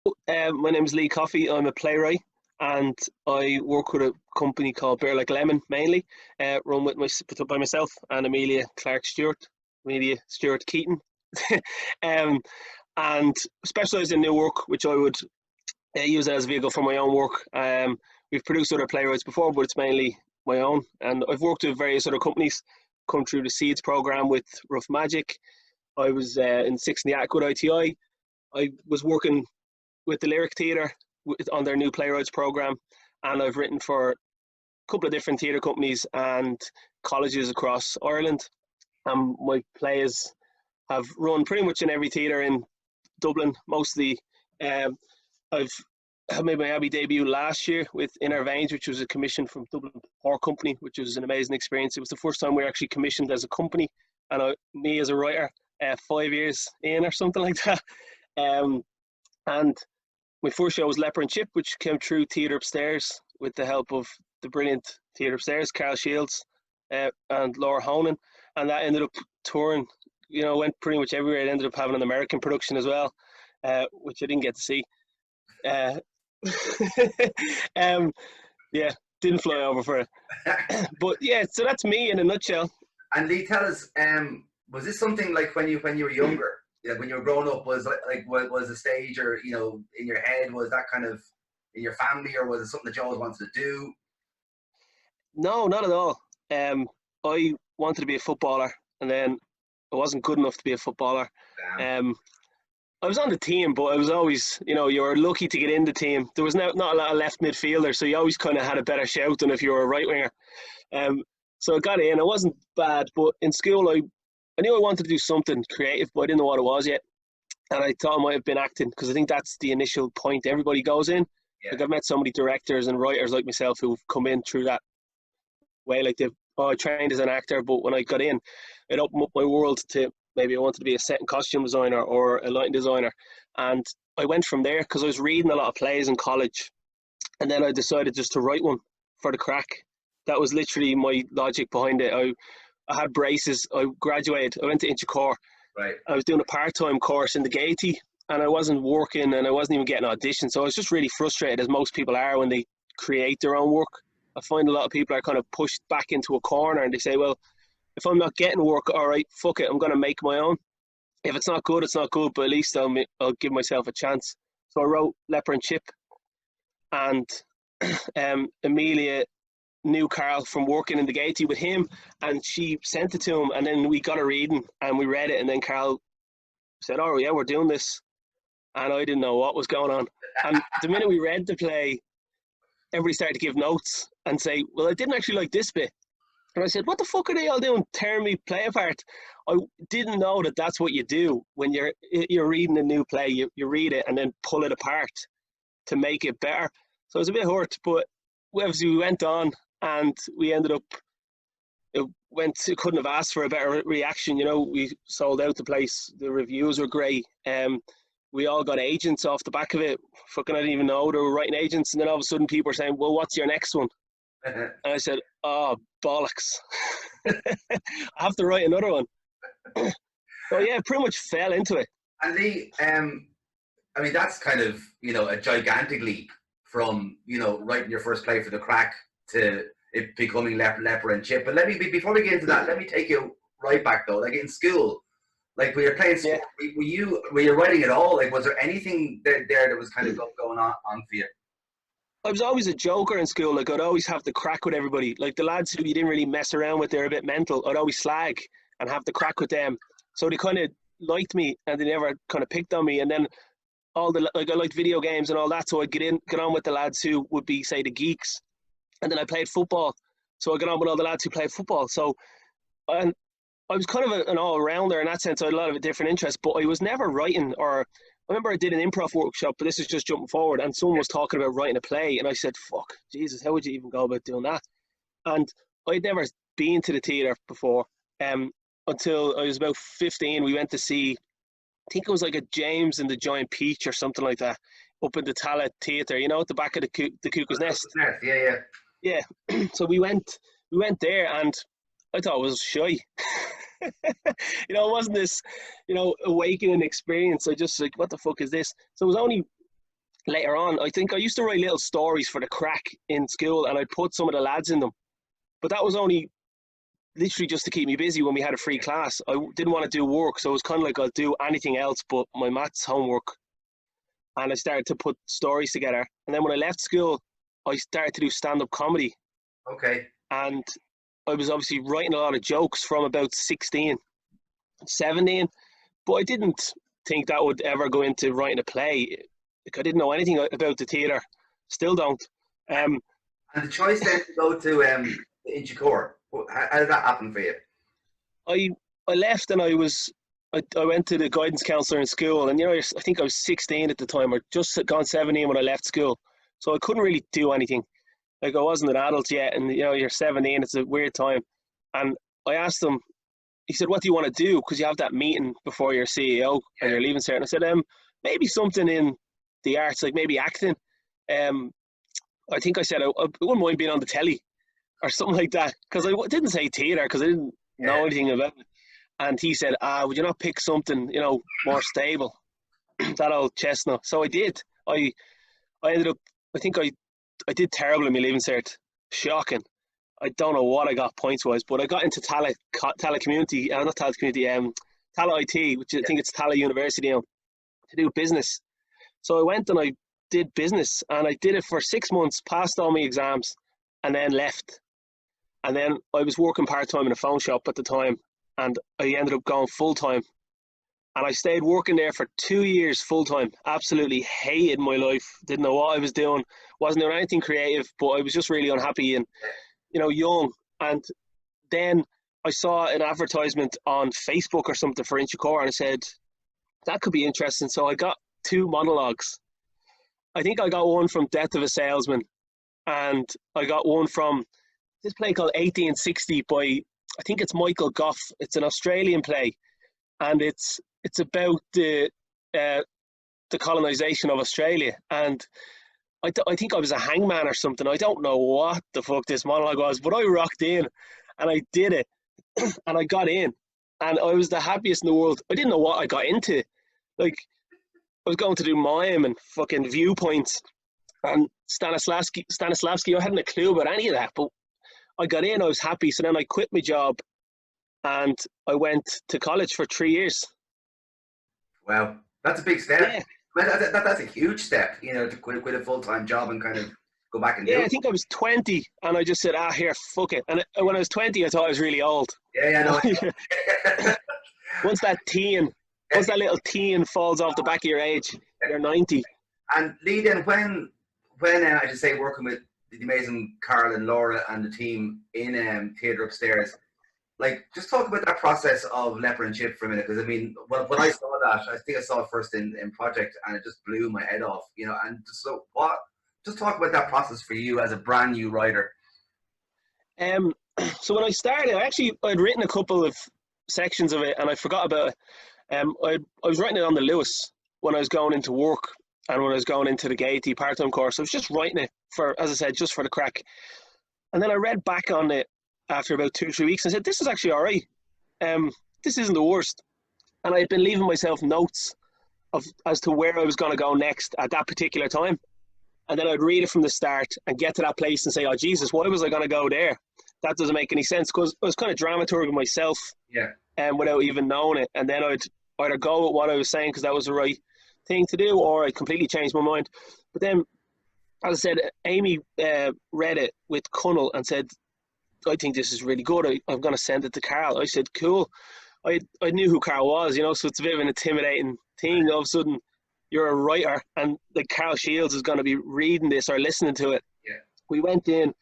My name is Lee Coffey. I'm a playwright, and I work with a company called Ballymun mainly, run with by myself and Amelia Stewart Keaton, um, and specialise in new work, which I would use as a vehicle for my own work. We've produced other playwrights before, but it's mainly my own, and I've worked with various other companies. Come through the Seeds program with Rough Magic. I was in Six in the Act with ITI. I was working with the Lyric Theatre on their new playwrights program, and I've written for a couple of different theatre companies and colleges across Ireland. My plays have run pretty much in every theatre in Dublin. Mostly, I've made my Abbey debut last year with Inner Veins, which was a commission from Dublin Horror Company, which was an amazing experience. It was the first time we were actually commissioned as a company, and me as a writer, 5 years in or something like that. And my first show was Leper and Chip, which came through Theatre Upstairs with the help of the brilliant Theatre Upstairs, Carl Shields and Laura Honan. And that ended up touring, went pretty much everywhere. It ended up having an American production as well, which I didn't get to see. Yeah, didn't fly over for it. But yeah, so that's me in a nutshell. And Lee, tell us, was this something like when you were younger? When you were growing up, was was a stage, or in your head, was that kind of in your family, or was it something that you always wanted to do? No, not at all. I wanted to be a footballer, and then I wasn't good enough to be a footballer. I was on the team, but I was always, you were lucky to get in the team. There was not a lot of left midfielders, so you always kind of had a better shout than if you were a right winger. So I got in. I wasn't bad, but in school I knew I wanted to do something creative, but I didn't know what it was yet. And I thought it might have been acting, because I think that's the initial point everybody goes in. Yeah. Like, I've met so many directors and writers like myself who've come in through that way. Like, I trained as an actor, but when I got in, it opened up my world to maybe I wanted to be a set and costume designer or a lighting designer. And I went from there because I was reading a lot of plays in college. And then I decided just to write one for the crack. That was literally my logic behind it. I had braces. I graduated. I went to Inchicore. Right. I was doing a part-time course in the Gaiety, and I wasn't working, and I wasn't even getting auditions. So I was just really frustrated, as most people are when they create their own work. I find a lot of people are kind of pushed back into a corner, and they say, well, if I'm not getting work, all right, fuck it, I'm going to make my own. If it's not good, it's not good, but at least I'll give myself a chance. So I wrote Leper and Chip, and Amelia knew Carl from working in the Gaiety with him, and she sent it to him, and then we got a reading and we read it, and then Carl said, oh yeah, we're doing this, and I didn't know what was going on. And the minute we read the play, everybody started to give notes and say, well, I didn't actually like this bit. And I said, what the fuck are they all doing, tearing me play apart? I didn't know that that's what you do when you're reading a new play. You read it and then pull it apart to make it better. So I was a bit hurt, but obviously we went on, and we ended up, couldn't have asked for a better reaction. We sold out the place. The reviews were great. We all got agents off the back of it. Fucking, I didn't even know they were writing agents. And then all of a sudden people were saying, well, what's your next one? And I said, oh, bollocks. I have to write another one. So yeah, pretty much fell into it. And Lee, I mean, that's kind of, a gigantic leap from, writing your first play for the crack to it becoming Leper and Chip. But before we get into that, let me take you right back though. Like in school, like when you're playing sport, were you writing at all? Like, was there anything there that was kind of going on for you? I was always a joker in school. Like, I'd always have the crack with everybody. Like, the lads who you didn't really mess around with, they're a bit mental. I'd always slag and have the crack with them. So they kind of liked me, and they never kind of picked on me. And then I liked video games and all that, so I'd get on with the lads who would be, say, the geeks. And then I played football, so I got on with all the lads who played football. So, and I was kind of an all-rounder in that sense. I had a lot of different interests, but I was never writing. Or I remember I did an improv workshop, but this is just jumping forward, and someone was talking about writing a play, and I said, fuck, Jesus, how would you even go about doing that? And I'd never been to the theatre before, until I was about 15. We went to see, I think it was like a James and the Giant Peach or something like that, up in the Tallaght Theatre, at the back of the Cuckoo's Nest. Yeah. So we went there, and I thought it was shy. It wasn't this, awakening experience. I just like, what the fuck is this? So it was only later on, I think I used to write little stories for the crack in school, and I'd put some of the lads in them. But that was only literally just to keep me busy when we had a free class. I didn't want to do work, so it was kind of like I'll do anything else but my maths homework. And I started to put stories together. And then when I left school, I started to do stand-up comedy. Okay. And I was obviously writing a lot of jokes from about 16, 17, but I didn't think that would ever go into writing a play. Like, I didn't know anything about the theatre. Still don't. And the choice then to go to Inchicore, how did that happen for you? I left, and I went to the guidance counsellor in school, and I think I was 16 at the time, or just gone 17 when I left school, so I couldn't really do anything. Like, I wasn't an adult yet, and you're 17, it's a weird time. And I asked him, he said, "What do you want to do? Because you have that meeting before you're CEO and you're leaving cert." And I said, maybe something in the arts, like maybe acting. I think I said I wouldn't mind being on the telly or something like that, because I didn't say theatre because I didn't know anything about it. And he said, would you not pick something, more stable? That old chestnut. So I did. I ended up, I think I did terrible in my leaving cert. Shocking. I don't know what I got points-wise, but I got into Tala Community, not Tala Community, Tala IT, which I think it's Tala University now, to do business. So I went and I did business, and I did it for 6 months, passed all my exams, and then left. And then I was working part-time in a phone shop at the time, and I ended up going full-time. And I stayed working there for 2 years full-time. Absolutely hated my life. Didn't know what I was doing. Wasn't doing anything creative, but I was just really unhappy and, young. And then I saw an advertisement on Facebook or something for Inchicore, and I said, that could be interesting. So I got 2 monologues. I think I got one from Death of a Salesman, and I got one from this play called 1860 by, I think it's Michael Gough. It's an Australian play, and it's about the colonization of Australia. And I think I was a hangman or something. I don't know what the fuck this monologue was, but I rocked in and I did it. And I got in, and I was the happiest in the world. I didn't know what I got into. Like, I was going to do mime and fucking viewpoints and Stanislavski. I hadn't a clue about any of that, but I got in, I was happy. So then I quit my job and I went to college for 3 years. Wow, that's a big step. Yeah. That's a huge step, to quit a full-time job and kind of go back and do it. I think I was 20 and I just said, here, fuck it. And when I was 20, I thought I was really old. Yeah, no. Once that little teen falls off the back of your age, you're 90. And Lee, then when I just say working with the amazing Carl and Laura and the team in Theatre Upstairs, like, just talk about that process of Leper and Chip for a minute, because I mean, when I saw that, I think I saw it first in Project, and it just blew my head off, and just talk about that process for you as a brand new writer. So when I started, I'd written a couple of sections of it and I forgot about it. I was writing it on the Lewis when I was going into work and when I was going into the Gaiety part-time course. I was just writing it for, as I said, just for the crack. And then I read back on it after about 2-3 weeks and said, this is actually all right. This isn't the worst. And I had been leaving myself notes as to where I was going to go next at that particular time. And then I'd read it from the start and get to that place and say, oh, Jesus, why was I going to go there? That doesn't make any sense, because I was kind of dramaturging myself without even knowing it. And then I'd either go with what I was saying because that was the right thing to do, or I'd completely change my mind. But then, as I said, Amy read it with Cunnell and said, I think this is really good. I'm going to send it to Carl. I said, cool. I knew who Carl was, so it's a bit of an intimidating thing. All of a sudden, you're a writer and like Carl Shields is going to be reading this or listening to it. Yeah. We went in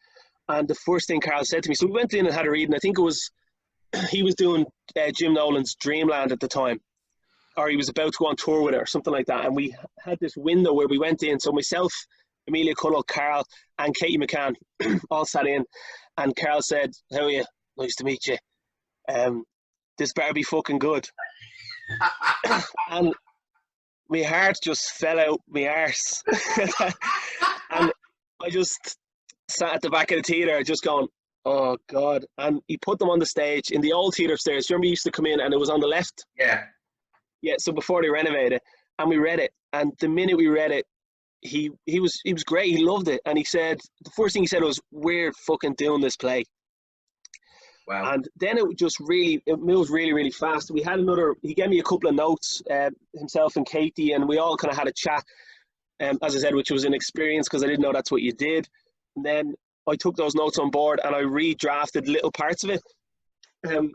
and the first thing Carl said to me, so we went in and had a reading. I think it was, he was doing Jim Nolan's Dreamland at the time, or he was about to go on tour with it or something like that. And we had this window where we went in. So myself, Amelia Cunnell, Carl and Katie McCann all sat in, and Carl said, how are you? Nice to meet you. This better be fucking good. And my heart just fell out my arse. And I just sat at the back of the theatre just going, oh God. And he put them on the stage in the old theatre upstairs. Do you remember you used to come in and it was on the left? Yeah. Yeah, so before they renovated, and we read it. And the minute we read it, he was great. He loved it, and he said the first thing he said was, "We're fucking doing this play." Wow. And then it moved really, really fast. We had he gave me a couple of notes, himself and Katie, and we all kind of had a chat, as I said, which was an experience because I didn't know that's what you did. And then I took those notes on board and I redrafted little parts of it. I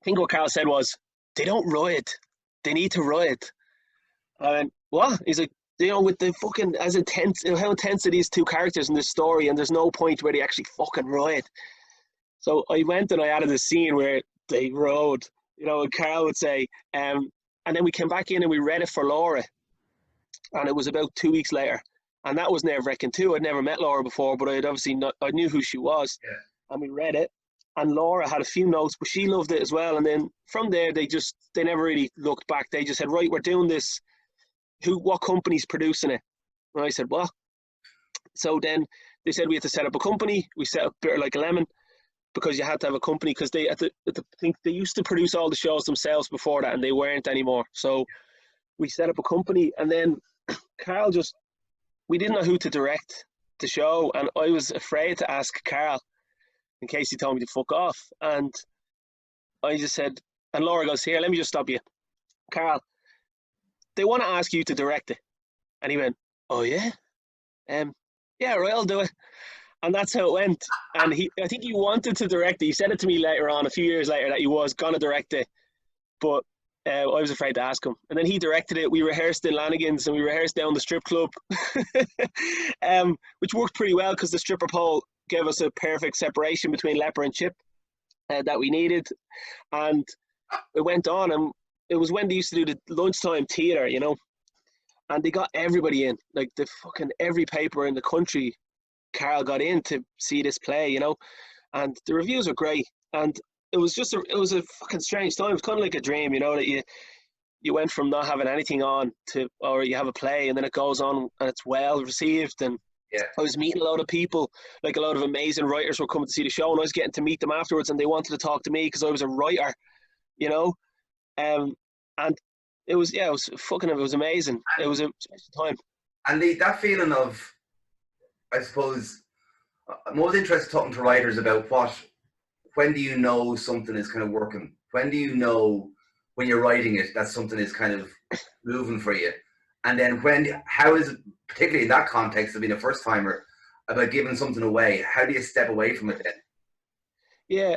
think what Carl said was, they don't riot. They need to riot. I went, what? He's like, with the fucking, how intense are these two characters in this story, and there's no point where they actually fucking riot. So I went and I added a scene where they rode, and Carl would say, and then we came back in and we read it for Laura. And it was about 2 weeks later. And that was nerve-wracking too. I'd never met Laura before, but I knew who she was. Yeah. And we read it. And Laura had a few notes, but she loved it as well. And then from there, they never really looked back. They just said, right, we're doing this. What company's producing it? And I said, what? So then they said we had to set up a company. We set up Bitter Like a Lemon, because you had to have a company, because I think they used to produce all the shows themselves before that, and they weren't anymore. So we set up a company, and then Carl we didn't know who to direct the show, and I was afraid to ask Carl in case he told me to fuck off. And I just said, and Laura goes, here, let me just stop you. Carl, they want to ask you to direct it. And he went, oh yeah? Yeah, right, I'll do it. And that's how it went. And I think he wanted to direct it. He said it to me later on, a few years later, that he was going to direct it. But I was afraid to ask him. And then he directed it. We rehearsed in Lanigan's, and we rehearsed down the strip club, which worked pretty well because the stripper pole gave us a perfect separation between Leper and Chip that we needed. And it went on. And it was when they used to do the lunchtime theatre, and they got everybody in. Like every paper in the country, Carl got in to see this play, and the reviews were great. And it was a fucking strange time. It was kind of like a dream, that you went from not having anything on or you have a play, and then it goes on and it's well received. And yeah. I was meeting a lot of people, like a lot of amazing writers were coming to see the show, and I was getting to meet them afterwards, and they wanted to talk to me because I was a writer, and it was amazing. It was a special time. And that feeling of, I suppose, I'm always interested talking to writers about when do you know something is kind of working? When do you know when you're writing it that something is kind of moving for you? And then how is it, particularly in that context of being a first timer, about giving something away? How do you step away from it then? Yeah,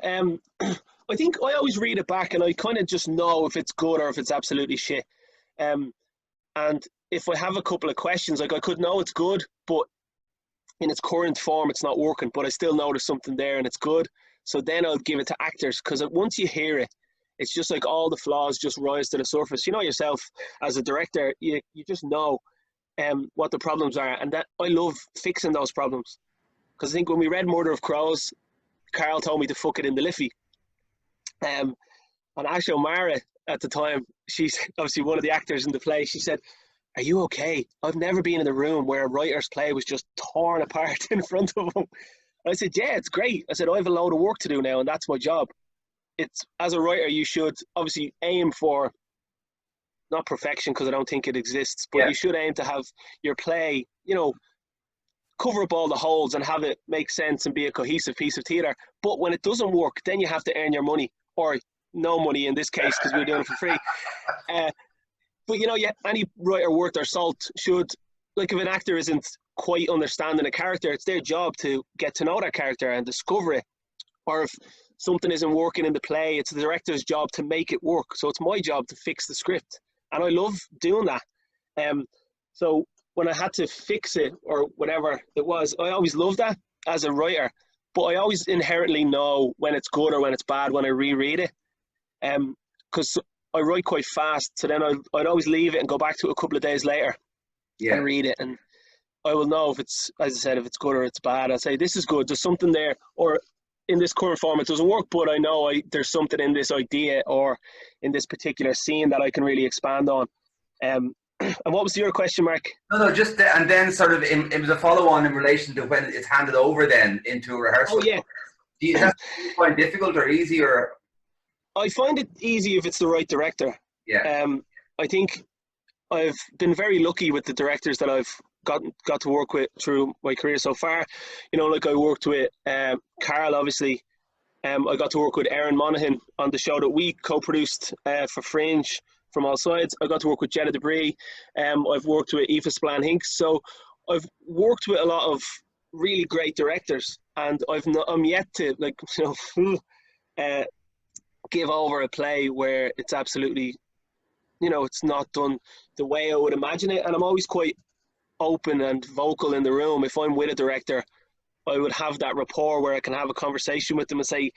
I think I always read it back and I kind of just know if it's good or if it's absolutely shit. And if I have a couple of questions, like I could know it's good, but in its current form, it's not working, but I still know there's something there and it's good. So then I'll give it to actors, because once you hear it, it's just like all the flaws just rise to the surface. You know yourself as a director, you just know what the problems are. And that I love fixing those problems. Because I think when we read Murder of Crows, Carl told me to fuck it in the Liffey. And Ash O'Mara at the time, she's obviously one of the actors in the play, she said, are you okay? I've never been in a room where a writer's play was just torn apart in front of them. And I said, yeah, it's great. I said, I have a load of work to do now, and that's my job. As a writer, you should obviously aim for, not perfection, because I don't think it exists, but you should aim to have your play, cover up all the holes and have it make sense and be a cohesive piece of theatre. But when it doesn't work, then you have to earn your money, or no money in this case, because we're doing it for free. But any writer worth their salt should, like, if an actor isn't quite understanding a character, it's their job to get to know that character and discover it. Or if something isn't working in the play, it's the director's job to make it work. So it's my job to fix the script, and I love doing that. So when I had to fix it or whatever it was, I always loved that as a writer. But I always inherently know when it's good or when it's bad when I reread it, because I write quite fast. So then I'd always leave it and go back to it a couple of days later and read it, and I will know if it's, as I said, if it's good or it's bad. I'll say, this is good, there's something there, or in this current form it doesn't work, but I know there's something in this idea or in this particular scene that I can really expand on. And what was your question, Mark? No, just and then sort of it was a follow-on in relation to when it's handed over then into a rehearsal. Oh, yeah. Do you find difficult or easy, or? I find it easy if it's the right director. Yeah. I think I've been very lucky with the directors that I've got to work with through my career so far. You know, like I worked with Carl, obviously. I got to work with Aaron Monaghan on the show that we co-produced for Fringe from all sides. I got to work with Jetta Debris. I've worked with Aoife Spillane Hinks. So I've worked with a lot of really great directors, and I'm yet to, like, you know, give over a play where it's absolutely, you know, it's not done the way I would imagine it. And I'm always quite open and vocal in the room. If I'm with a director, I would have that rapport where I can have a conversation with them and say,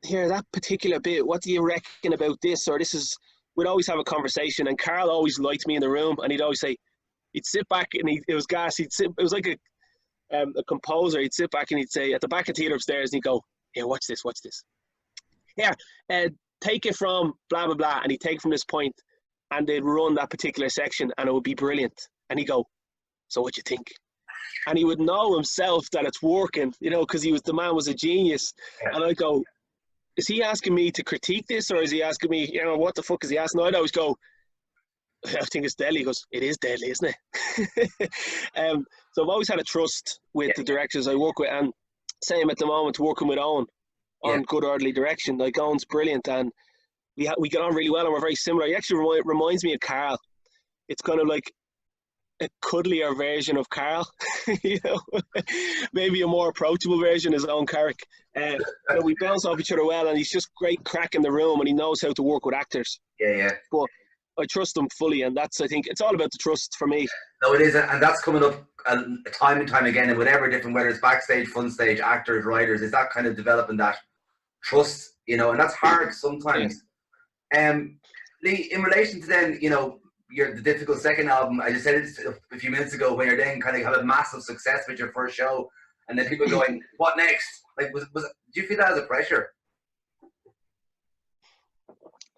here, that particular bit, what do you reckon about this? Or this is, we'd always have a conversation. And Carl always liked me in the room, and he'd always say, he'd sit back and it was gas. He'd sit, it was like a composer. He'd sit back and he'd say, at the back of theatre upstairs, and he'd go, here, watch this. Here, take it from blah, blah, blah. And he'd take from this point, and they'd run that particular section, and it would be brilliant. And he'd go, so what you think? And he would know himself that it's working, you know, because the man was a genius. And I'd go, is he asking me to critique this, or is he asking me, you know, what the fuck is he asking? I'd always go, I think it's deadly. He goes, it is deadly, isn't it? So I've always had a trust with the directors I work with, and same at the moment working with Owen on Good Orderly Direction. Like, Owen's brilliant, and we get on really well, and we're very similar. He actually reminds me of Carl. It's kind of like a cuddlier version of Carl, you know, maybe a more approachable version of his own Carrick. You know, we bounce off each other well, and he's just great crack in the room, and he knows how to work with actors. But I trust him fully, and that's, I think, it's all about the trust for me. No, it is, and that's coming up time and time again, and whatever different, whether it's backstage, fun stage, actors, writers, is that kind of developing that trust, you know, and that's hard sometimes. Lee, in relation to then, you know, the difficult second album, I just said it a few minutes ago, when you're then kind of have a massive success with your first show, and then people going, what next? Like, do you feel that as a pressure?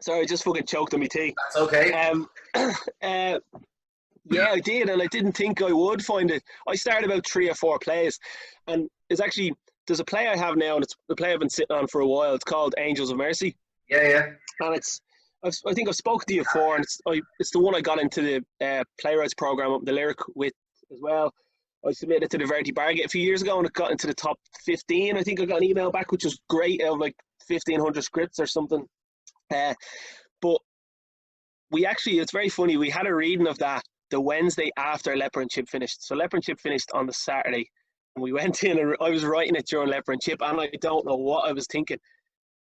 Sorry, I just fucking choked on my tea. That's okay. Yeah, I did, and I didn't think I would find it. I started about 3 or 4 plays, and it's actually, there's a play I have now, and it's the play I've been sitting on for a while. It's called Angels of Mercy. Yeah. And it's, I think I've spoken to you before, and it's the one I got into the playwrights program up the lyric with as well. I submitted it to the Verity Bargate a few years ago, and it got into the top 15. I think I got an email back, which was great, out of like 1,500 scripts or something. But we actually, it's very funny, we had a reading of that the Wednesday after Leper and Chip finished. So Leper and Chip finished on the Saturday, and we went in, and I was writing it during Leper and Chip, and I don't know what I was thinking.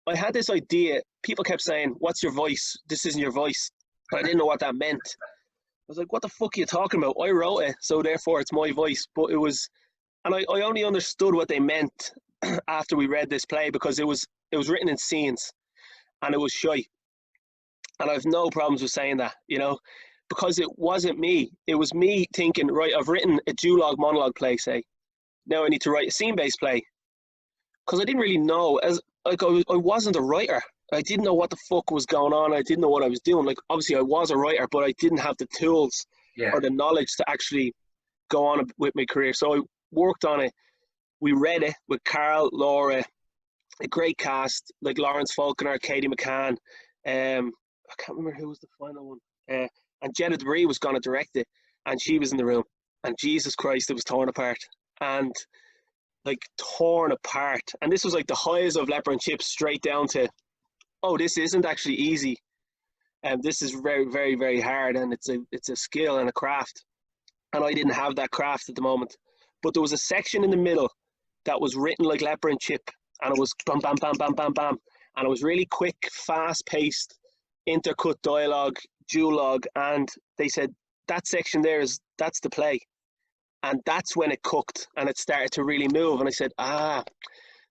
I had this idea. People kept saying, what's your voice? This isn't your voice. But I didn't know what that meant. I was like, what the fuck are you talking about? I wrote it, so therefore it's my voice. But it was, and I only understood what they meant after we read this play, because it was written in scenes, and it was shy. And I have no problems with saying that, you know, because it wasn't me. It was me thinking, right, I've written a duologue monologue play, say. Now I need to write a scene-based play. Because I didn't really know, I wasn't a writer. I didn't know what the fuck was going on. I didn't know what I was doing. Like, obviously I was a writer, but I didn't have the tools or the knowledge to actually go on with my career. So I worked on it. We read it with Carl, Laura, a great cast, like Lawrence Falconer, Katie McCann. I can't remember who was the final one. And Jetta Debris was going to direct it, and she was in the room. And Jesus Christ, it was torn apart. And like torn apart. And this was like the highs of Leper and Chip, straight down to, oh, this isn't actually easy. And this is very, very, very hard, and it's a skill and a craft. And I didn't have that craft at the moment. But there was a section in the middle that was written like Leper and Chip, and it was bam, bam, bam, bam, bam, bam. And it was really quick, fast-paced, intercut dialogue, duologue, and they said, that section there that's the play. And that's when it cooked, and it started to really move. And I said,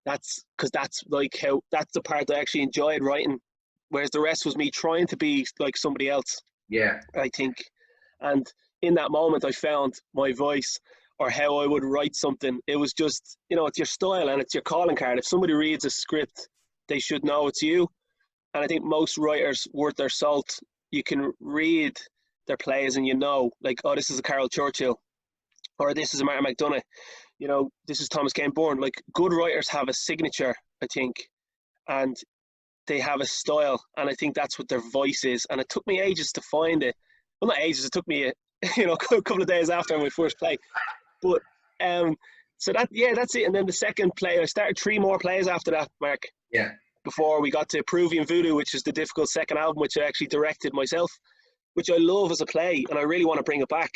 that's because that's the part I actually enjoyed writing, whereas the rest was me trying to be like somebody else. Yeah. I think. And in that moment, I found my voice, or how I would write something. It was just, you know, it's your style and it's your calling card. If somebody reads a script, they should know it's you. And I think most writers worth their salt, you can read their plays and you know, like, oh, this is a Carol Churchill, or this is a Martin McDonagh, you know, this is Thomas Kane Bourne. Like, good writers have a signature, I think, and they have a style, and I think that's what their voice is. And it took me ages to find it. Well, not ages, it took me you know, a couple of days after my first play. But so that's it. And then the second play, I started 3 more plays after that, Mark. Yeah. Before we got to Peruvian Voodoo, which is the difficult second album, which I actually directed myself, which I love as a play, and I really want to bring it back.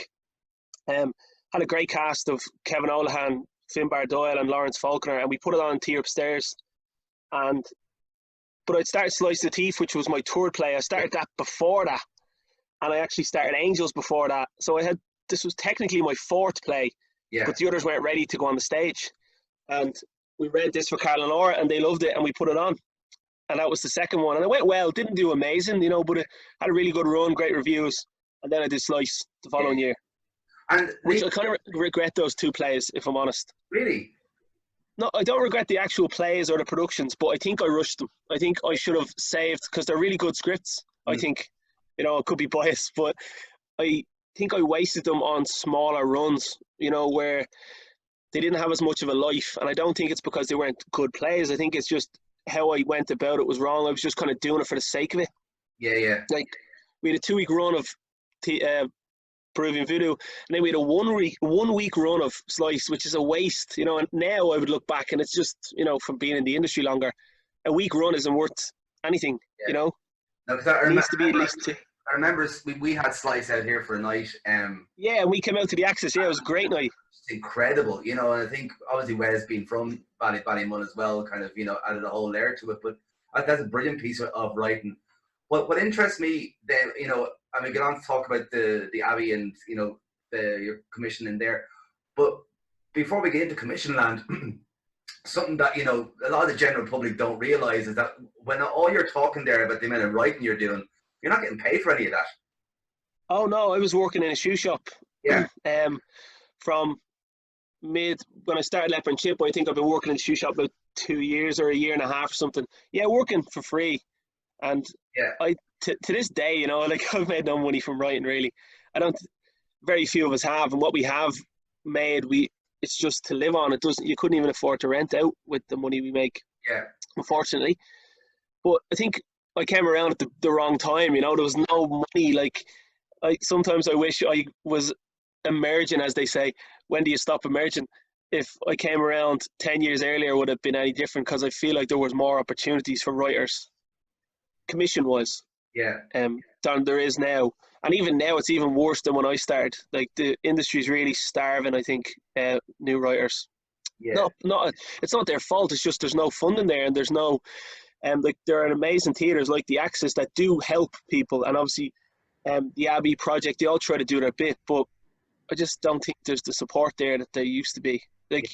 Had a great cast of Kevin O'Lahan, Finbar Doyle, and Lawrence Faulkner, and we put it on Tea Upstairs. But I'd started Slice the Thief, which was my third play. I started that before that, and I actually started Angels before that. So this was technically my 4th play, but the others weren't ready to go on the stage. And we read this for Carl and Laura, and they loved it, and we put it on. And that was the second one. And it went well. Didn't do amazing, you know, but it had a really good run, great reviews. And then I did Slice the following year. And which I kind of regret those 2 plays, if I'm honest. Really? No, I don't regret the actual plays or the productions, but I think I rushed them. I think I should have saved, because they're really good scripts. I think, you know, I could be biased, but I think I wasted them on smaller runs, you know, where they didn't have as much of a life. And I don't think it's because they weren't good plays. I think it's just how I went about it was wrong. I was just kind of doing it for the sake of it. Yeah. Like, we had a 2-week run of Peruvian Voodoo, and then we had a 1-week run of Slice, which is a waste, you know. And now I would look back, and it's just, you know, from being in the industry longer, a week run isn't worth anything, you know. No, it needs to be at least 2. I remember we had Slice out here for a night. Yeah, and we came out to the Axis. Yeah, it was a great night. It's incredible, you know. And I think obviously Wes being from Ballymun as well, kind of, you know, added a whole layer to it. But that's a brilliant piece of writing. What interests me then, you know, I mean, get on to talk about the Abbey and, you know, your commission in there. But before we get into commission land, something that, you know, a lot of the general public don't realise is that when all you're talking there about the amount of writing you're doing, you're not getting paid for any of that. Oh, no, I was working in a shoe shop. Yeah. From when I started Leper and Chip, I think I've been working in a shoe shop about 2 years or a year and a half or something. Yeah, working for free. And to this day, you know, like, I've made no money from writing, really. Very few of us have, and what we have made, it's just to live on. You couldn't even afford to rent out with the money we make, unfortunately. But I think I came around at the wrong time, you know. There was no money. Like, sometimes I wish I was emerging, as they say. When do you stop emerging? If I came around 10 years earlier, would have been any different, because I feel like there was more opportunities for writers, commission-wise, than there is now. And even now, it's even worse than when I started. Like, the industry's really starving, I think, new writers. It's not their fault. It's just there's no funding there, and there's no, like, there are amazing theatres like the Axis that do help people, and obviously, the Abbey Project, they all try to do their bit, but I just don't think there's the support there that there used to be. Like,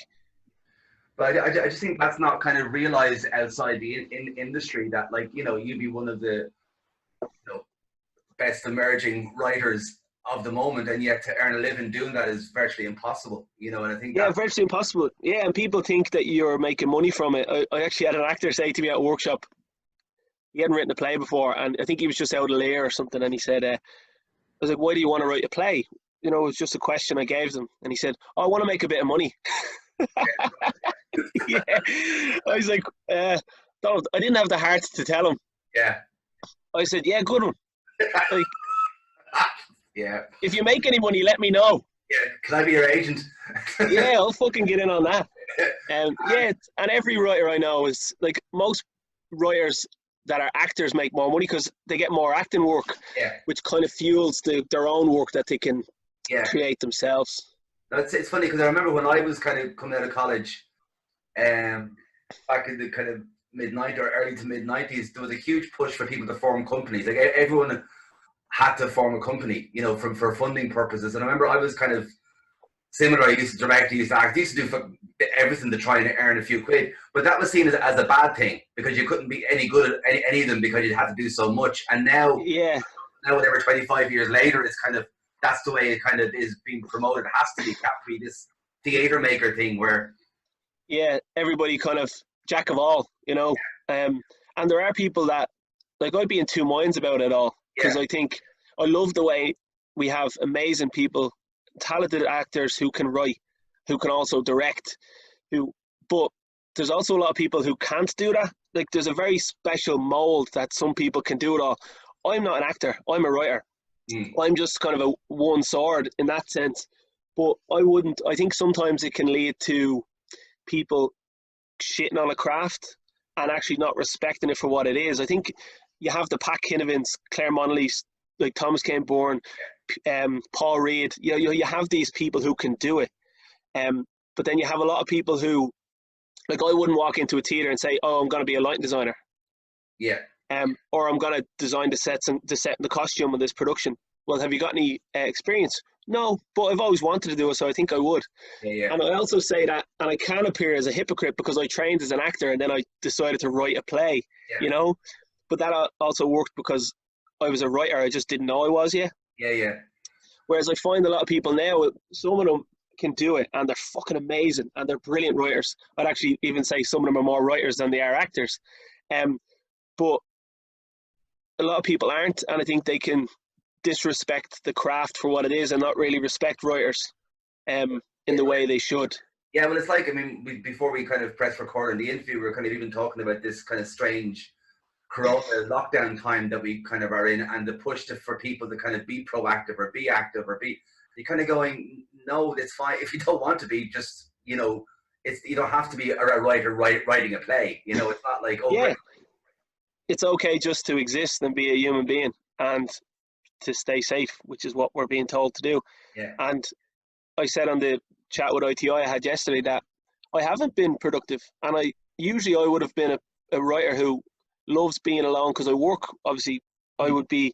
but I just think that's not kind of realised outside the industry, that, like, you know, you'd be one of the, you know, best emerging writers of the moment, and yet to earn a living doing that is virtually impossible, you know. And I think virtually impossible. Yeah, and people think that you're making money from it. I actually had an actor say to me at a workshop, he hadn't written a play before, and I think he was just out of Lear or something, and he said, I was like, why do you want to write a play? You know, it was just a question I gave them, and he said, I want to make a bit of money. Yeah, I was like, I didn't have the heart to tell him. Yeah. I said, yeah, good one. Like, if you make any money, let me know. Yeah, can I be your agent? Yeah, I'll fucking get in on that. And every writer I know is, like, most writers that are actors make more money because they get more acting work, which kind of fuels their own work that they can create themselves. It's funny, because I remember when I was kind of coming out of college, back in the kind of mid-90s or early to mid-90s, there was a huge push for people to form companies. Like, everyone had to form a company, you know, for funding purposes. And I remember I was kind of similar. I used to direct, I used to act, I used to do everything to try and earn a few quid. But that was seen as a bad thing, because you couldn't be any good at any of them because you had to do so much. And now, whatever, 25 years later, it's kind of, that's the way it kind of is being promoted. It has to be this theatre maker thing where... Yeah, everybody kind of jack of all, you know. And there are people that, like, I'd be in two minds about it all, because I think I love the way we have amazing people, talented actors who can write, who can also direct, but there's also a lot of people who can't do that. Like, there's a very special mold that some people can do it all. I'm not an actor, I'm a writer. Mm. I'm just kind of a one sword in that sense. But I think sometimes it can lead to people shitting on a craft and actually not respecting it for what it is. I think you have the Pat Kinavins, Claire Monley's, like Thomas Kane Bourne, Paul Reed. You have these people who can do it. But then you have a lot of people who, like, I wouldn't walk into a theatre and say, "Oh, I'm going to be a lighting designer." Yeah. Or I'm going to design the sets and the set and the costume in this production. Well, have you got any experience? No, but I've always wanted to do it, so I think I would. Yeah. Yeah. And I also say that, and I can appear as a hypocrite because I trained as an actor and then I decided to write a play, Yeah. But that also worked because I was a writer. I just didn't know I was yet. Yeah. Yeah. Whereas I find a lot of people now, some of them can do it and they're fucking amazing and they're brilliant writers. I'd actually even say some of them are more writers than they are actors. But a lot of people aren't, and I think they can disrespect the craft for what it is and not really respect writers in the way they should. Yeah, well, it's like, I mean, before we kind of press record in the interview, we were kind of even talking about this kind of strange corona lockdown time that we kind of are in, and the push for people to kind of be proactive or be active or be, you're kind of going, no, it's fine. If you don't want to be, just, you don't have to be a writer writing a play. It's not like, oh, Yeah, right. it's okay just to exist and be a human being and to stay safe, which is what we're being told to do. Yeah. And I said on the chat with ITI I had yesterday that I haven't been productive, and I would have been a writer who loves being alone because I work. Obviously, I would be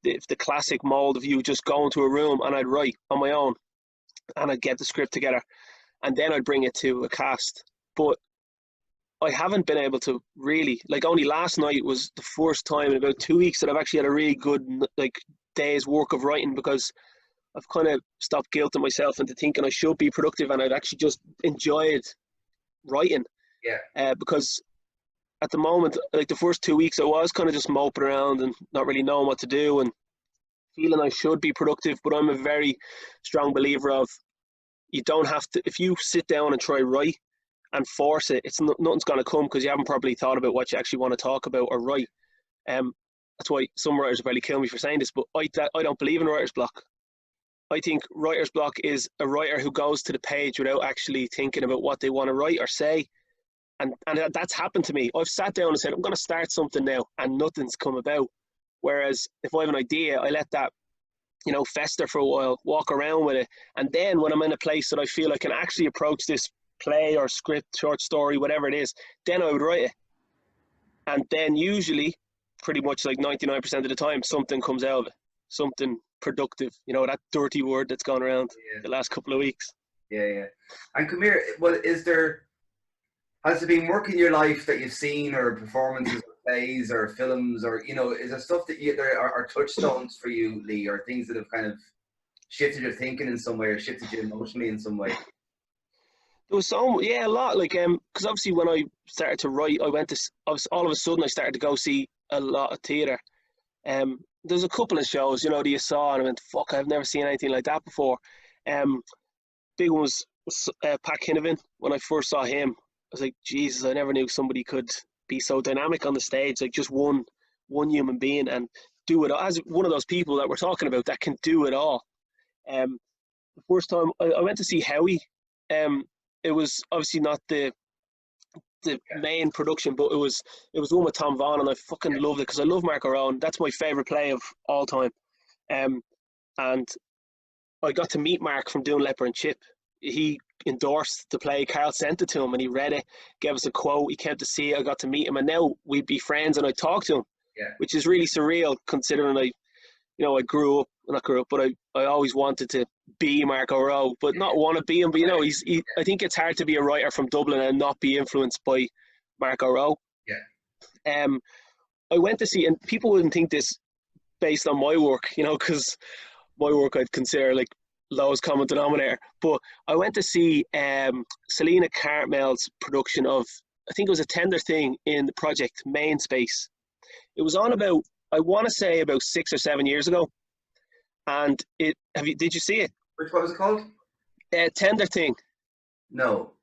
the classic mold of you just going to a room and I'd write on my own, and I'd get the script together, and then I'd bring it to a cast. But I haven't been able to really, like, only last night was the first time in about 2 weeks that I've actually had a really good, like, day's work of writing, because I've kind of stopped guilting myself into thinking I should be productive, and I've actually just enjoyed writing. Yeah. Because at the moment, like the first 2 weeks, I was kind of just moping around and not really knowing what to do and feeling I should be productive. But I'm a very strong believer of, you don't have to, if you sit down and try write and force it, nothing's going to come because you haven't probably thought about what you actually want to talk about or write. That's why some writers will probably kill me for saying this, but I don't believe in writer's block. I think writer's block is a writer who goes to the page without actually thinking about what they want to write or say. And that's happened to me. I've sat down and said, I'm going to start something now, and nothing's come about. Whereas if I have an idea, I let that, fester for a while, walk around with it. And then when I'm in a place that I feel I can actually approach this play or script, short story, whatever it is, then I would write it. And then usually, pretty much like 99% of the time, something comes out of it. Something productive, that dirty word that's gone around the last couple of weeks. Yeah. And come here, well, has there been work in your life that you've seen, or performances, or plays, or films, or, is there stuff that there are touchstones for you, Lee, or things that have kind of shifted your thinking in some way, or shifted you emotionally in some way? There was a lot, like, because obviously when I started to write, all of a sudden I started to go see a lot of theatre. There's a couple of shows, that you saw, and I went, fuck, I've never seen anything like that before. Big one was Pat Kinavin. When I first saw him, I was like, Jesus, I never knew somebody could be so dynamic on the stage, like just one human being, and do it as one of those people that we're talking about that can do it all. The first time I went to see Howie, it was obviously not the main production, but it was the one with Tom Vaughan, and I fucking loved it because I love Mark O'Rowan. That's my favourite play of all time. And I got to meet Mark from doing Leper and Chip. He endorsed the play. Carl sent it to him and he read it, gave us a quote. He came to see it. I got to meet him, and now we'd be friends and I talk to him, which is really surreal considering I always wanted to be Mark O'Rowe, but not want to be him. But I think it's hard to be a writer from Dublin and not be influenced by Mark O'Rowe. Yeah. I went to see, and people wouldn't think this based on my work, because my work I'd consider like lowest common denominator. But I went to see Selena Cartmel's production of, I think it was a tender thing in the project Main Space. It was on about, I want to say about 6 or 7 years ago. And did you see it? What was it called? Tender Thing. No.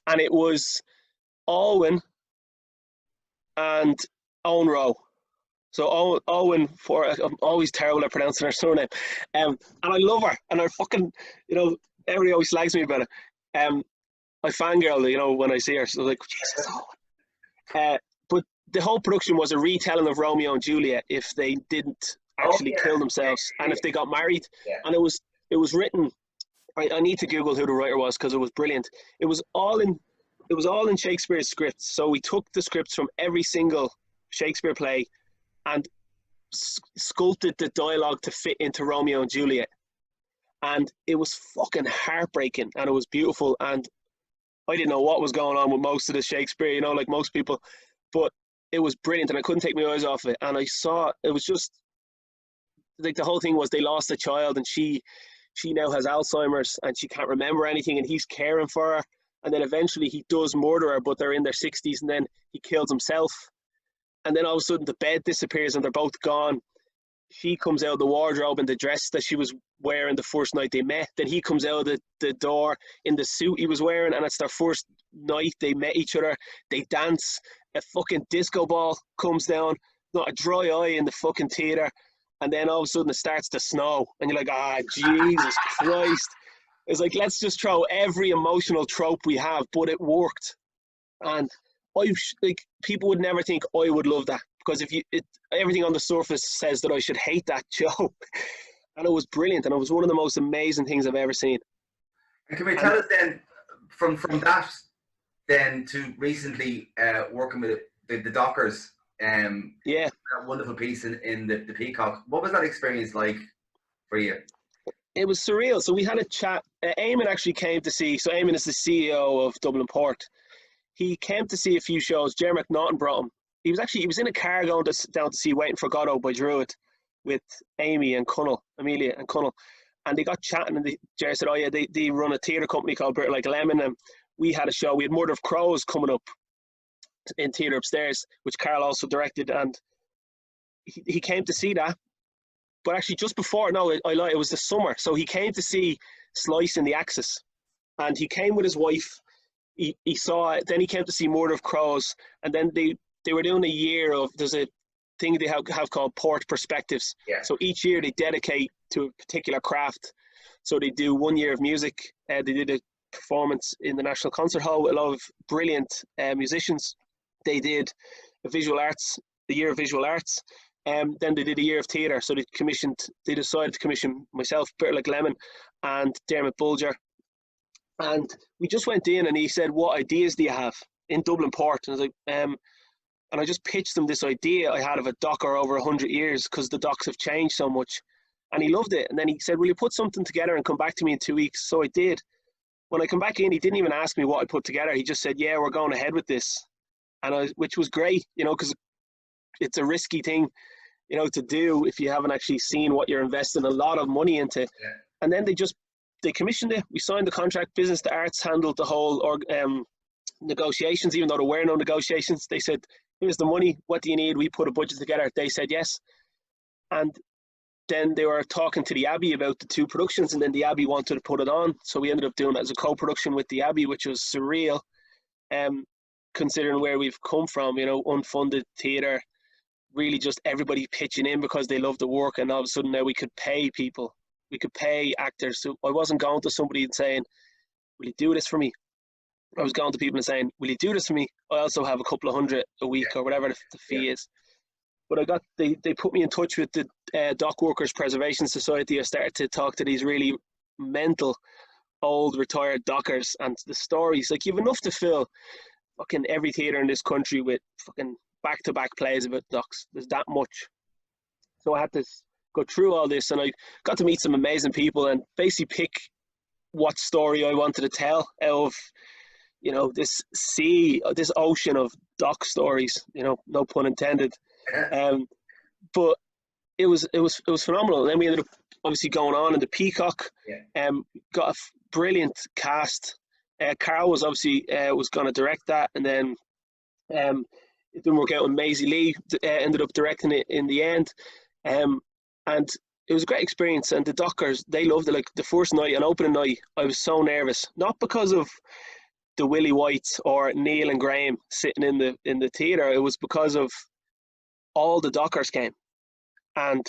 And it was Alwyn and Owen Rowe. So Owen, for I'm always terrible at pronouncing her surname, and I love her, and I fucking, everybody always slags me about it. I fangirl, when I see her. So like, Jesus, Owen. But the whole production was a retelling of Romeo and Juliet if they didn't actually kill themselves and if they got married. Yeah. And it was written. I need to Google who the writer was because it was brilliant. It was all in Shakespeare's scripts. So we took the scripts from every single Shakespeare play and sculpted the dialogue to fit into Romeo and Juliet. And it was fucking heartbreaking and it was beautiful. And I didn't know what was going on with most of the Shakespeare, like most people, but it was brilliant and I couldn't take my eyes off it. And I saw it was just like the whole thing was they lost a child and she now has Alzheimer's and she can't remember anything and he's caring for her. And then eventually he does murder her, but they're in their 60s and then he kills himself. And then all of a sudden the bed disappears and they're both gone. She comes out of the wardrobe in the dress that she was wearing the first night they met. Then he comes out of the door in the suit he was wearing, and it's their first night they met each other. They dance. A fucking disco ball comes down, not a dry eye in the fucking theatre. And then all of a sudden it starts to snow. And you're like, Jesus Christ. It's like, let's just throw every emotional trope we have, but it worked. And people would never think I would love that. Because everything on the surface says that I should hate that show. And it was brilliant. And it was one of the most amazing things I've ever seen. And can we tell us then, from that then to recently working with the Dockers, that wonderful piece in the Peacock, what was that experience like for you? It was surreal. So we had a chat. Eamon actually came to see, so Eamon is the CEO of Dublin Port. He came to see a few shows. Jerry McNaughton brought him. He was in a car going down to see Waiting for Godot by Druid with Amelia and Connell. And they got chatting and Jerry said, they run a theatre company called Ballymun, and we had a show. We had Murder of Crows coming up in theatre upstairs, which Carl also directed, and he came to see that. But actually just before, I lied, it was the summer. So he came to see Slice in the Axis, and he came with his wife. He saw it, then he came to see Murder of Crows, and then they were doing a year of, there's a thing they have called Port Perspectives. Yeah. So each year they dedicate to a particular craft. So they do 1 year of music. They did a performance in the National Concert Hall with a lot of brilliant musicians. They did the year of visual arts. Then they did a year of theatre. So they decided to commission myself, Ballymun, and Dermot Bulger. And we just went in and he said, what ideas do you have in Dublin Port? And I was like, and I just pitched him this idea I had of a docker over 100 years because the docks have changed so much. And he loved it. And then he said, will you put something together and come back to me in 2 weeks? So I did. When I come back in, he didn't even ask me what I put together. He just said, yeah, we're going ahead with this. Which was great, because it's a risky thing, to do if you haven't actually seen what you're investing a lot of money into. Yeah. And then they commissioned it. We signed the contract. Business to Arts handled the whole negotiations, even though there were no negotiations. They said, here's the money. What do you need? We put a budget together. They said yes. And then they were talking to the Abbey about the two productions, and then the Abbey wanted to put it on. So we ended up doing it as a co-production with the Abbey, which was surreal, considering where we've come from, unfunded theatre, really just everybody pitching in because they love the work. And all of a sudden now we could pay people. We could pay actors. So I wasn't going to somebody and saying, will you do this for me? I was going to people and saying, will you do this for me? I also have a couple of hundred a week or whatever the fee is. But they put me in touch with the Dock Workers Preservation Society. I started to talk to these really mental, old, retired dockers, and the stories. Like, you have enough to fill fucking every theatre in this country with fucking back-to-back plays about docks. There's that much. So I had to go through all this, and I got to meet some amazing people and basically pick what story I wanted to tell out of, this this ocean of dock stories, no pun intended. But it was phenomenal. And then we ended up obviously going on in the Peacock. Got a brilliant cast. Carl was obviously was going to direct that, and then it didn't work out. And Maisie Lee ended up directing it in the end. And it was a great experience. And the Dockers, they loved it. Like, the first night, an opening night, I was so nervous, not because of the Willie Whites or Neil and Graham sitting in the theatre. It was because of all the dockers came, and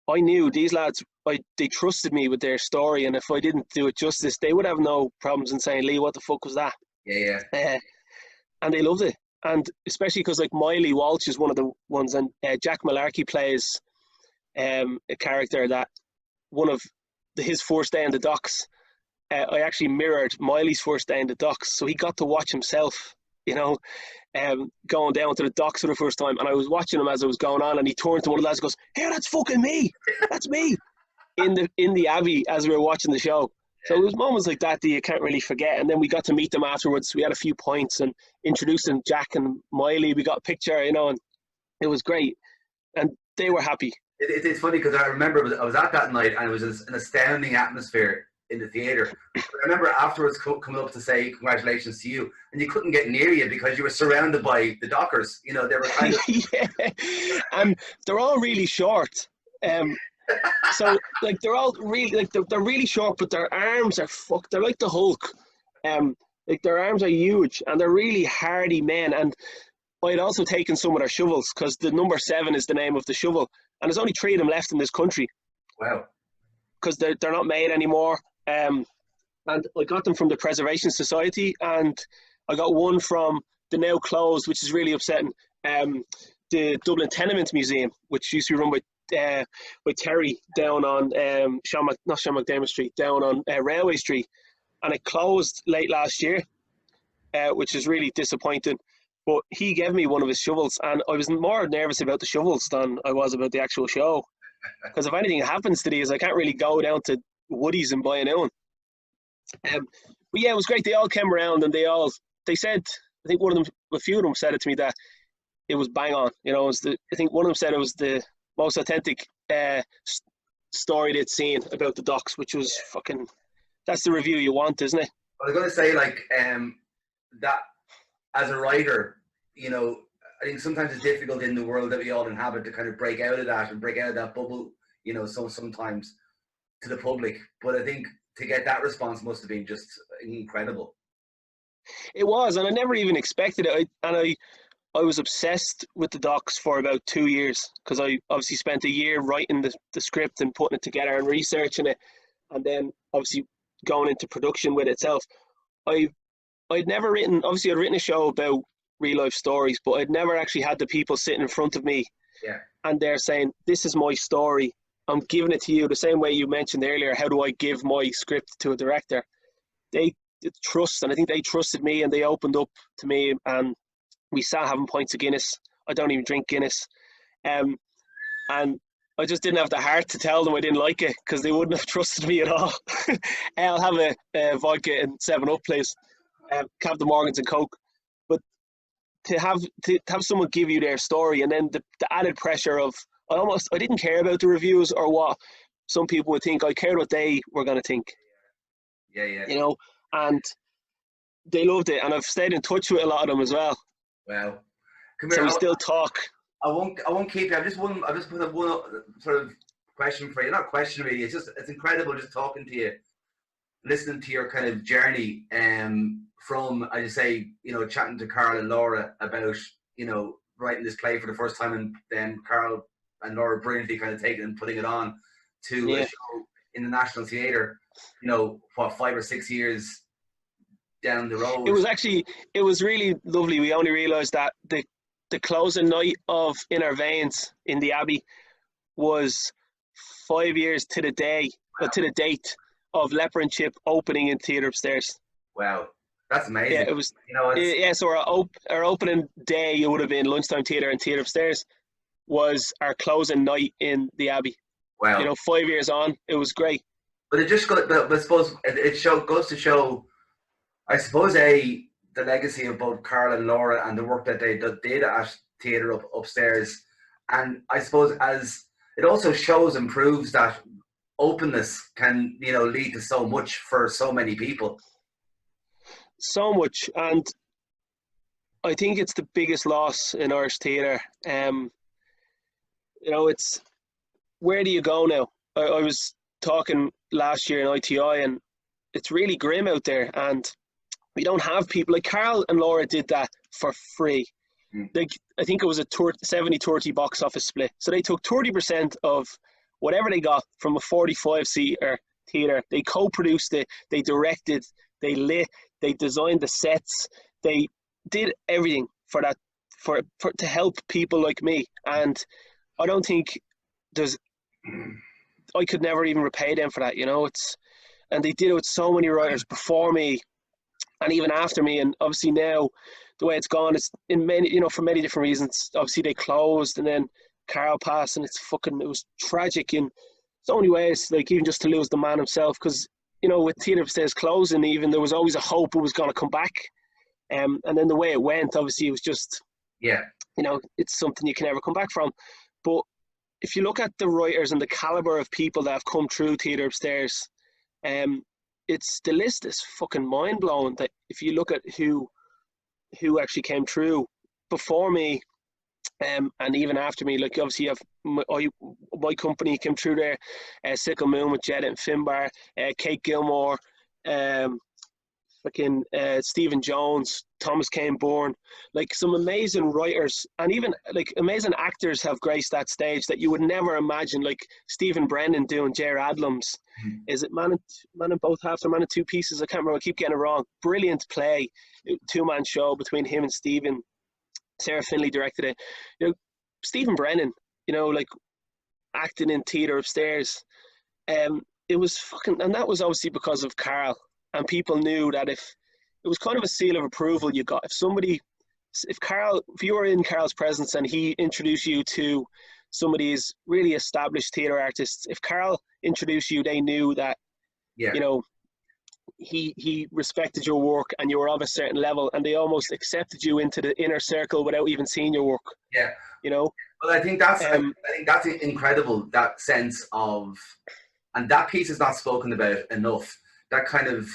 I knew these lads. They trusted me with their story, and if I didn't do it justice, they would have no problems in saying, "Lee, what the fuck was that?" Yeah, yeah. And they loved it, and especially because like Miley Walsh is one of the ones, and Jack Malarkey plays a character that one of his first day in the docks. I actually mirrored Miley's first day in the docks, so he got to watch himself, going down to the docks for the first time. And I was watching him as it was going on, and he turned to one of the lads and goes, "Hey, that's fucking me! That's me!" in the Abbey as we were watching the show. So it was moments like that you can't really forget. And then we got to meet them afterwards. We had a few pints and introduced them, Jack and Miley. We got a picture, and it was great. And they were happy. It's funny because I remember I was at that night and it was an astounding atmosphere in the theatre. I remember afterwards coming up to say congratulations to you, and you couldn't get near you because you were surrounded by the dockers. They were kind of yeah, and they're all really short. So like they're all really they're really short, but their arms are fucked. They're like the Hulk. Like their arms are huge, and they're really hardy men. And I'd also taken some of their shovels because the number 7 is the name of the shovel, and there's only 3 of them left in this country. Wow. Because they're not made anymore. And I got them from the Preservation Society, and I got one from the now closed, which is really upsetting, the Dublin Tenement Museum, which used to be run by Terry down on not Sean McDermott Street, down on Railway Street, and it closed late last year, which is really disappointing. But he gave me one of his shovels, and I was more nervous about the shovels than I was about the actual show. Because if anything happens to these, I can't really go down to Woody's and buy a new one. But yeah, it was great. They all came around, and they said, I think a few of them said it to me that it was bang on. I think one of them said it was the most authentic story they'd seen about the docks, which was fucking. That's the review you want, isn't it? I was going to say that as a writer, I think sometimes it's difficult in the world that we all inhabit to kind of break out of that and break out of that bubble, so sometimes to the public. But I think to get that response must have been just incredible. It was, and I never even expected it. I was obsessed with the docs for about 2 years because I obviously spent a year writing the script and putting it together and researching it, and then obviously going into production with itself. I'd never written, obviously I'd written a show about real life stories, but I'd never actually had the people sitting in front of me and they're saying, "This is my story, I'm giving it to you," the same way you mentioned earlier, how do I give my script to a director? They trust, and I think they trusted me, and they opened up to me, and we sat having pints of Guinness. I don't even drink Guinness, and I just didn't have the heart to tell them I didn't like it because they wouldn't have trusted me at all. I'll have a vodka and 7-Up, please. Captain Morgan's and Coke. But to have someone give you their story, and then the added pressure of I didn't care about the reviews or what some people would think. I cared what they were going to think. Yeah. And they loved it, and I've stayed in touch with a lot of them as well. Wow. Come So here, we still talk. I won't keep you. I've just put one sort of question for you. Not question really. It's incredible just talking to you, listening to your kind of journey, from, as you say, chatting to Carl and Laura about, writing this play for the first time, and then Carl and Laura brilliantly kind of taking and putting it on to a show in the National Theatre, 5 or 6 years down the road. It was really lovely. We only realised that the closing night of In Our Veins in the Abbey was 5 years to the day, to the date of Leper and Chip opening in Theatre Upstairs. Wow, that's amazing. Yeah, it was. So our opening day, it would have been Lunchtime Theatre and Theatre Upstairs, was our closing night in the Abbey. Wow. 5 years on, it was great. But it just got. But I suppose goes to show, I suppose, the legacy of both Carl and Laura and the work that they did at Theatre Upstairs, and I suppose as it also shows and proves that openness can lead to so much for so many people. So much, and I think it's the biggest loss in Irish theatre. It's where do you go now? I was talking last year in ITI, and it's really grim out there, and we don't have people like Carl and Laura did that for free. Like I think it was a 70-30 box office split. So they took 30% of whatever they got from a 45-seater theatre. They co-produced it, they directed, they lit, they designed the sets, they did everything for that, for to help people like me. And I don't think I could never even repay them for that, you know. And they did it with so many writers before me and even after me. And obviously now the way it's gone, it's in many, you know, for many different reasons. Obviously they closed, and then Carl passed, and it was tragic in so many ways, like even just to lose the man himself, because, you know, with Theatre Upstairs closing, even there was always a hope it was going to come back. And then the way it went, obviously it was just, Yeah. you know, it's something you can never come back from. But if you look at the writers and the caliber of people that have come through Theatre Upstairs, the list is fucking mind blowing. That if you look at who actually came through before me, and even after me, like obviously you have my company came through there, Sickle Moon with Jed and Finbar, Kate Gilmore, Stephen Jones, Thomas Kane Bourne, like some amazing writers and even like amazing actors have graced that stage that you would never imagine, like Stephen Brennan doing J. Adlams. Is it Man in Both Halves or Man in Two Pieces? I can't remember, I keep getting it wrong. Brilliant play, two-man show between him and Stephen. Sarah Finley directed it. You know, Stephen Brennan, you know, like acting in Theatre Upstairs. It was fucking, and that was obviously because of Carl. And people knew that if it was kind of a seal of approval you got, if you were in Carl's presence and he introduced you to some of these really established theatre artists, if Carl introduced you, they knew that, you know, he respected your work and you were of a certain level, and they almost accepted you into the inner circle without even seeing your work. Yeah. You know? Well, I think that's incredible, that sense of, and that piece is not spoken about enough, that kind of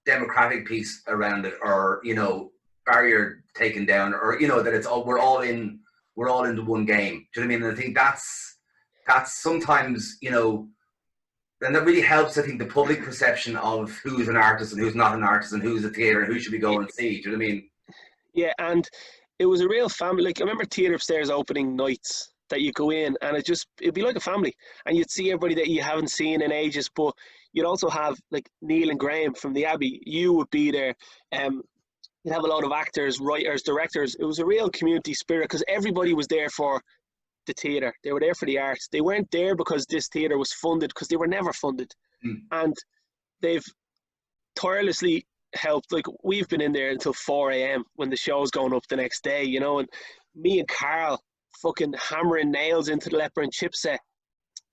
democratic piece around it, or, you know, barrier taken down, or, you know, that it's all, we're all in the one game. Do you know what I mean? And I think that's sometimes, you know, and that really helps, I think, the public perception of who's an artist and who's not an artist and who's a theatre and who should we go and see. Do you know what I mean? Yeah, and it was a real family. Like, I remember Theatre Upstairs opening nights that you go in and it'd be like a family, and you'd see everybody that you haven't seen in ages, but you'd also have like Neil and Graham from the Abbey. You would be there. You'd have a lot of actors, writers, directors. It was a real community spirit because everybody was there for the theatre. They were there for the art. They weren't there because this theatre was funded, because they were never funded. And they've tirelessly helped. Like, we've been in there until 4 a.m. when the show's going up the next day, you know, and me and Carl fucking hammering nails into the leopard and chip set,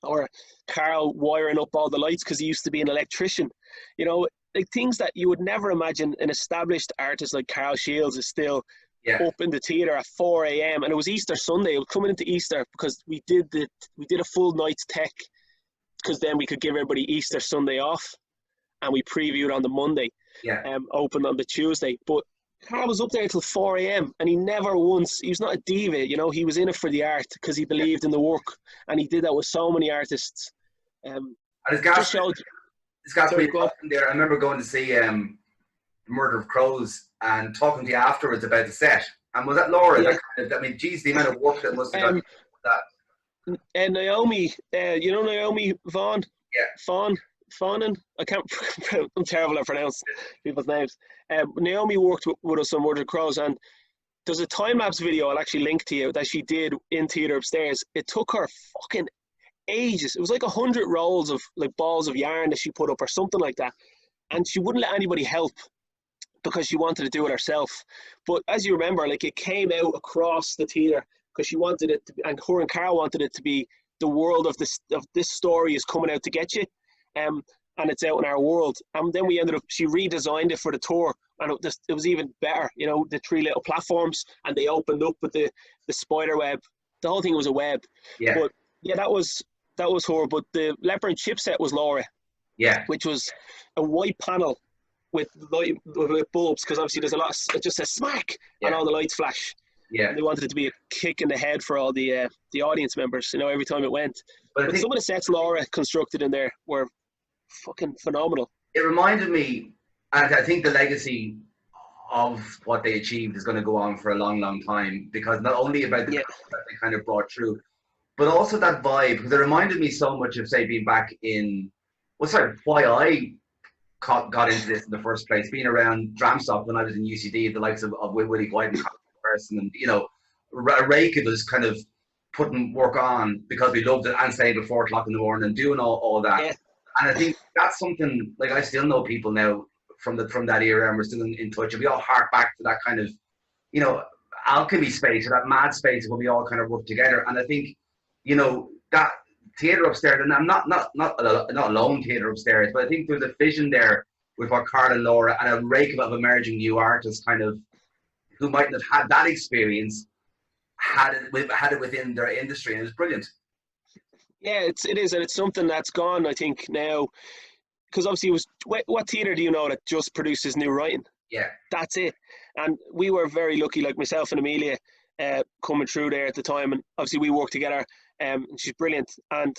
or Carl wiring up all the lights because he used to be an electrician, you know, like things that you would never imagine. An established artist like Carl Shields is still up in the theatre at 4 a.m. and it was Easter Sunday. It was coming into Easter because we did a full night's tech, because then we could give everybody Easter Sunday off, and we previewed on the Monday, opened on the Tuesday. But Carl was up there until 4 a.m. and he was not a diva, you know, he was in it for the art because he believed in the work, and he did that with so many artists. And it's got me there. I remember going to see Murder of Crows and talking to you afterwards about the set. And was that Laura? Yeah. I mean, geez, the amount of work that must have done that. And Naomi, you know Naomi Vaughan? Yeah. Fawnin? I can't. I'm terrible at pronouncing people's names. Naomi worked with us on Murder of Crows, and there's a time-lapse video I'll actually link to you that she did in Theatre Upstairs. It took her fucking ages. It was like 100 rolls of like balls of yarn that she put up or something like that, and she wouldn't let anybody help because she wanted to do it herself. But as you remember, like, it came out across the theatre because she wanted it to be, and her and Carl wanted it to be, the world of this story is coming out to get you, and it's out in our world. And then she redesigned it for the tour, and it was even better, you know, the 3 little platforms, and they opened up with the spider web. The whole thing was a web. But yeah, that was her. But the leopard and chipset was Laura, which was a white panel with bulbs, because obviously there's a lot it just says smack and all the lights flash. And they wanted it to be a kick in the head for all the audience members, you know, every time it went. But some of the sets Laura constructed in there were fucking phenomenal. It reminded me, and I think the legacy of what they achieved is going to go on for a long, long time, because not only about the Yeah, concept that they kind of brought through, but also that vibe, because it reminded me so much of, say, being back in, well, sorry, why I got into this in the first place, being around Dramstop when I was in UCD, the likes of Willie White and Person, and, you know, Rake was kind of putting work on because we loved it, and staying till 4 o'clock in the morning and doing all that. yeah, And I think that's something, like, I still know people now from that era, and we're still in touch, and we all hark back to that kind of, you know, alchemy space, or that mad space where we all kind of work together. And I think, you know, that theatre upstairs, and I'm not alone theatre upstairs, but I think there's a vision there with what Carl and Laura and a rake of emerging new artists kind of, who mightn't have had that experience, had it within their industry, and it was brilliant. yeah. It is, and it's something that's gone, I think, now, because obviously it was, what theatre do you know that just produces new writing? Yeah, That's it. And we were very lucky, like myself and Amelia, coming through there at the time, and obviously we worked together. And she's brilliant. And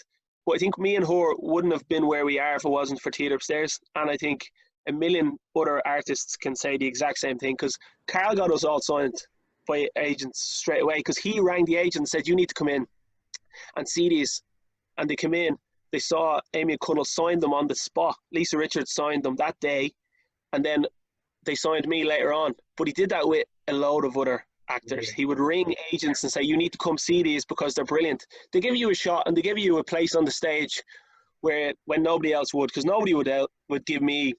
but I think me and her wouldn't have been where we are if it wasn't for Theatre Upstairs. And I think a million other artists can say the exact same thing, because Carl got us all signed by agents straight away, because he rang the agent and said, you need to come in and see these. And they came in, they saw Amy O'Connell, signed them on the spot. Lisa Richards signed them that day, and then they signed me later on. But he did that with a load of other actors. He would ring agents and say, you need to come see these because they're brilliant. They give you a shot, and they give you a place on the stage where, when nobody else would, because nobody would give me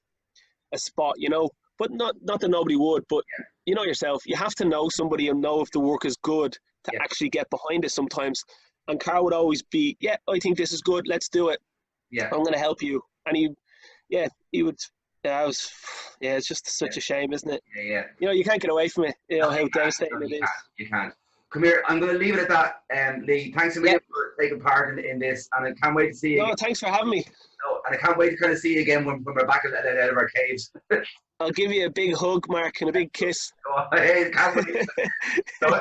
a spot, you know. But not that nobody would, but you know yourself, you have to know somebody and know if the work is good to actually get behind it sometimes. And Carl would always be, yeah, I think this is good, let's do it. Yeah, I'm going to help you. And he would. It's just such a shame, isn't it? Yeah. You know, you can't get away from it. You know, how devastating it is. You can't. Come here, I'm going to leave it at that. Lee, thanks a million for taking part in this, and I can't wait to see you. No, thanks for having me. No, and I can't wait to kind of see you again when we're back out of our caves. I'll give you a big hug, Mark, and a big kiss. Hey, can't wait. So,